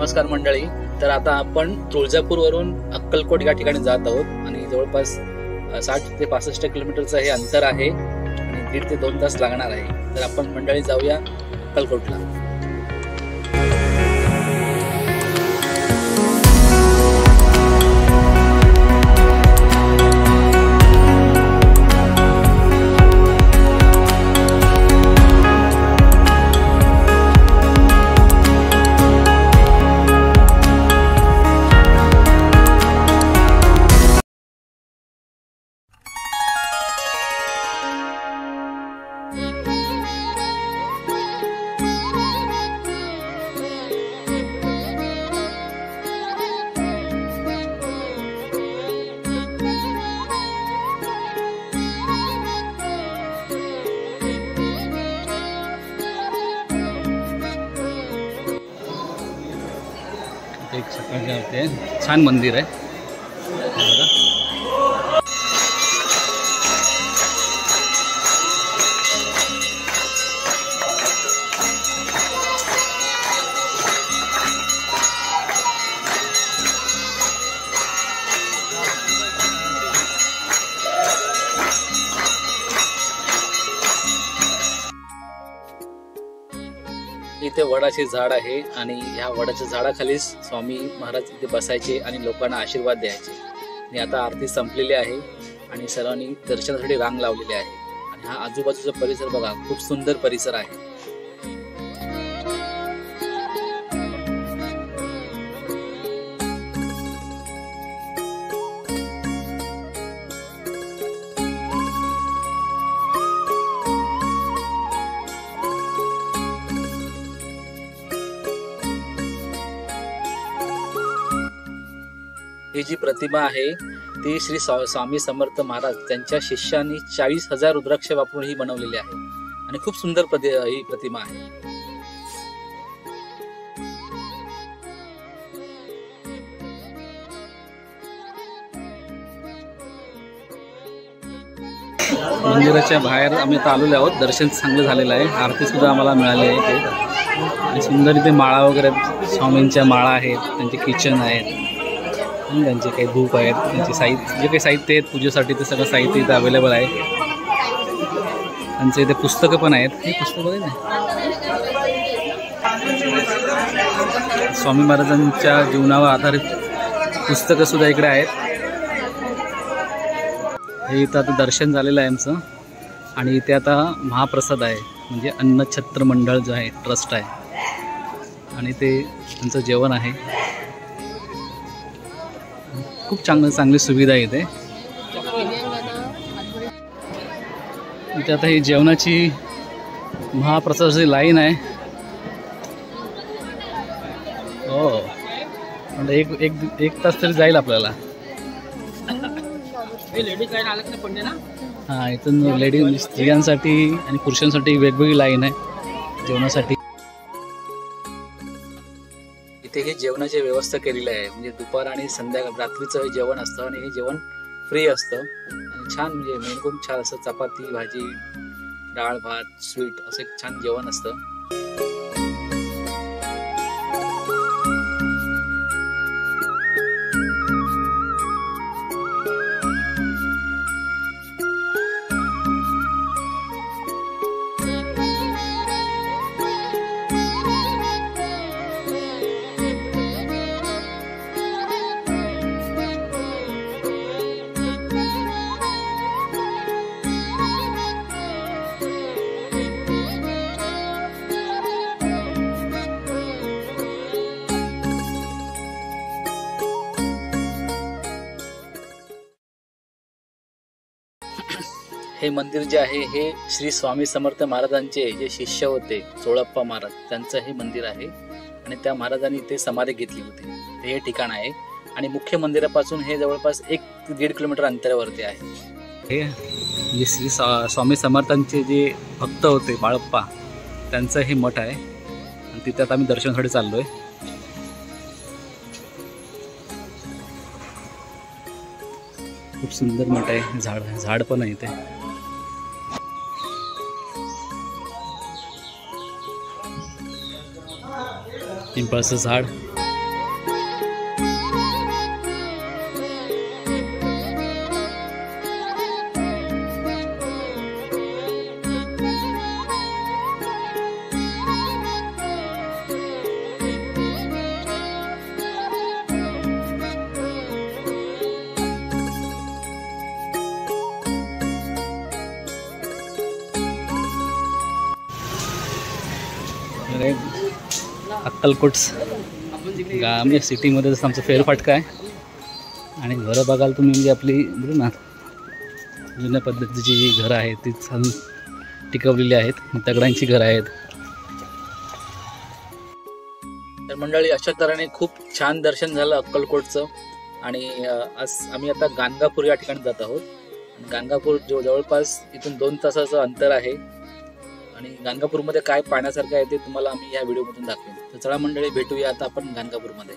नमस्कार मंडळी. तर आता आपण तुळजापूरवरून अक्कलकोट या ठिकाणी जात आहोत आणि जवळपास 60 ते 65 किलोमीटरचं हे अंतर आहे आणि 1.5 ते 2 तास लागणार आहे. तर आपण मंडळी जाऊया अक्कलकोटला. एक सकाळच्या होते छान मंदिर आहे. इथे वडाचे झाड आहे आणि ह्या वडाच्या झाडाखाली स्वामी महाराज इथे बसायचे आणि लोकांना आशीर्वाद द्यायचे. आणि आता आरती संपलेली आहे आणि सर्वांनी दर्शनासाठी रांग लावलेली आहे. आणि हा आजूबाजूचा परिसर बघा, खूप सुंदर परिसर आहे. ही जी प्रतिमा आहे ती श्री स्वामी समर्थ महाराज त्यांच्या शिष्यांनी 40,000 रुद्राक्ष वापरून ही बनवलेली आहे आणि खूप सुंदर ही प्रतिमा आहे. मंदिराच्या बाहेर आम्ही आता आलेलो आहोत. दर्शन चांगलं झालेलं आहे. आरती सुद्धा आम्हाला मिळाली आहे आणि सुंदर इथे माळा वगैरे, स्वामींच्या माळा आहेत, त्यांचे किचन आहेत, त्यांचे काही धूप आहेत, त्यांचे साहित्य, जे काही साहित्य आहेत पूजेसाठी ते सगळं साहित्य इथे अवेलेबल आहे. त्यांचे इथे पुस्तकं पण आहेत. हे पुस्तक बघा ना, स्वामी महाराजांच्या जीवनावर आधारित पुस्तकं सुद्धा इकडे आहेत. हे इथं आता दर्शन झालेलं आहे आमचं आणि इथे आता महाप्रसाद आहे, म्हणजे अन्नछत्र मंडळ जो आहे ट्रस्ट आहे आणि ते त्यांचं जेवण आहे. खूप चांगली सुविधा आहे इथे. इथे आता ही जेवणाची महाप्रसादाची लाईन आहे. हो, म्हणजे एक तास तरी जाईल आपल्याला. हां, इथून लेडीज, स्त्रियांसाठी आणि पुरुषांसाठी वेगवेगळी लाईन आहे जेवणासाठी. इथे हे जेवणाची व्यवस्था केलेली आहे, म्हणजे दुपार आणि रात्रीचं हे जेवण असतं आणि हे जेवण फ्री असतं आणि छान, म्हणजे मेनकून छान असं चपाती, भाजी, डाळ, भात, स्वीट असं एक छान जेवण असतं. हे मंदिर जे आहे हे श्री स्वामी समर्थ महाराजांचे जे शिष्य होते चोळप्पा महाराज, त्यांचं हे मंदिर आहे आणि त्या महाराजांनी इथे समाधी घेतली होती. हे ठिकाण आहे आणि मुख्य मंदिरापासून हे जवळपास 1 ते 1.5 किलोमीटर अंतरावरती आहे. हे श्री स्वामी समर्थांचे जे भक्त होते बाळप्पा, त्यांचं हे मठ आहे आणि तिथे आता आम्ही दर्शनासाठी चाललोय. खूप सुंदर मठ आहे. झाड पण आहे इथे. पिंपळाचं झाड. अक्कलकोट आम्ही सिटीमध्ये जसं आमचं फेरफाटका आहे. आणि घरं बघाल तुम्ही म्हणजे आपली बोलू ना जुन्या पद्धतीची जी घरं आहेत ती छान टिकवलेली आहेत. दगडांची घरं आहेत. तर मंडळी अशा तऱ्हेने खूप छान दर्शन झालं अक्कलकोटचं. आणि आज आम्ही आता गाणगापूर या ठिकाणी जात आहोत. गाणगापूर जवळपास इथून 2 तासाचं अंतर आहे. आणि गाणगापूरमध्ये काय पाहण्यासारखं आहे ते तुम्हाला आम्ही या व्हिडिओमधून दाखवेन. तर चला मंडळी भेटूया आता आपण गाणगापूरमध्ये.